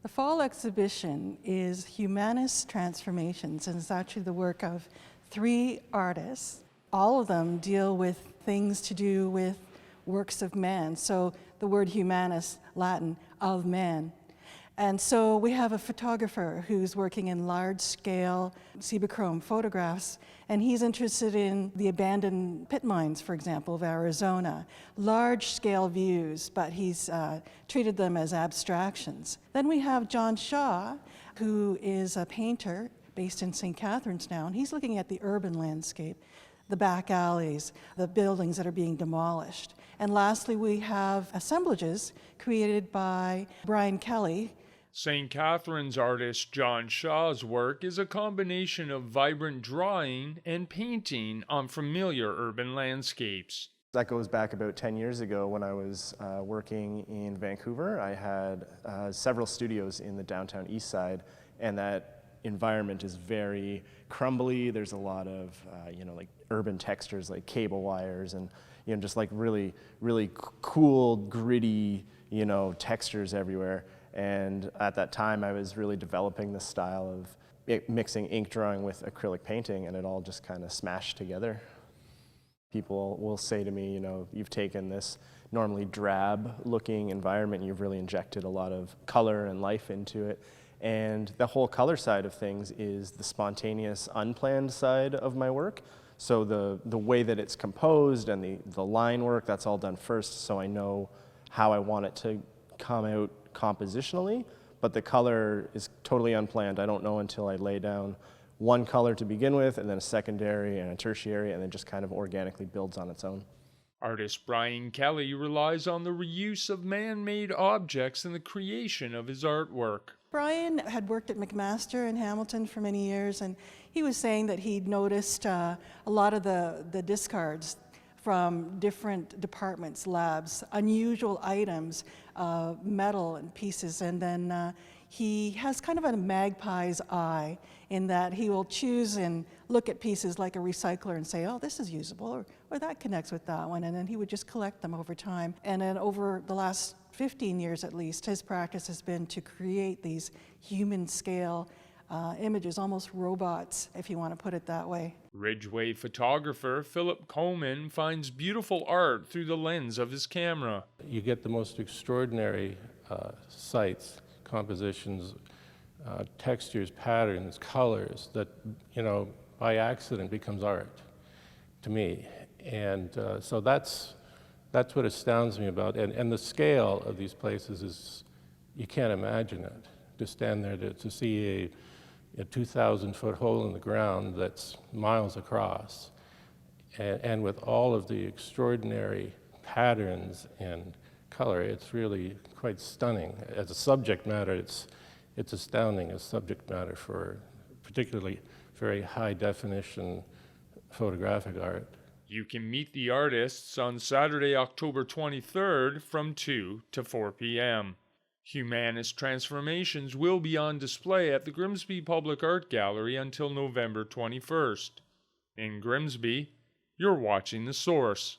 The fall exhibition is Humanus Transformations, and it's actually the work of 3 artists. All of them deal with things to do with works of man. So the word humanus, Latin, of man. And so we have a photographer who's working in large-scale cibachrome photographs, and he's interested in the abandoned pit mines, for example, of Arizona. Large-scale views, but he's treated them as abstractions. Then we have John Shaw, who is a painter based in St. Catharines now, and he's looking at the urban landscape, the back alleys, the buildings that are being demolished. And lastly, we have assemblages created by Brian Kelly. St. Catharines artist John Shaw's work is a combination of vibrant drawing and painting on familiar urban landscapes. That goes back about 10 years ago when I was working in Vancouver. I had several studios in the downtown east side, and that environment is very crumbly. There's a lot of like urban textures like cable wires and just like really cool, gritty textures everywhere. And at that time I was really developing this style of mixing ink drawing with acrylic painting, and it all just kind of smashed together. People will say to me, you've taken this normally drab looking environment and you've really injected a lot of color and life into it. And the whole color side of things is the spontaneous, unplanned side of my work. So the way that it's composed and the line work, that's all done first, so I know how I want it to come out compositionally, but the color is totally unplanned. I don't know until I lay down one color to begin with, and then a secondary and a tertiary, and then just kind of organically builds on its own. Artist Brian Kelly relies on the reuse of man-made objects in the creation of his artwork. Brian had worked at McMaster in Hamilton for many years, and he was saying that he'd noticed a lot of the discards from different departments, labs, unusual items, metal and pieces, and then he has kind of a magpie's eye in that he will choose and look at pieces like a recycler and say, oh, this is usable, or that connects with that one, and then he would just collect them over time. And then over the last 15 years at least, his practice has been to create these human-scale images, almost robots, if you want to put it that way. Ridgeway photographer Philip Coleman finds beautiful art through the lens of his camera. You get the most extraordinary sights, compositions, textures, patterns, colors that, by accident becomes art to me. And so that's what astounds me about it. And the scale of these places is, you can't imagine it. To stand there to see a 2,000-foot hole in the ground that's miles across, and with all of the extraordinary patterns and color, it's really quite stunning. As a subject matter, it's astounding as subject matter for particularly very high-definition photographic art. You can meet the artists on Saturday, October 23rd from 2 to 4 p.m. Humanus Transformations will be on display at the Grimsby Public Art Gallery until November 21st. In Grimsby, you're watching The Source.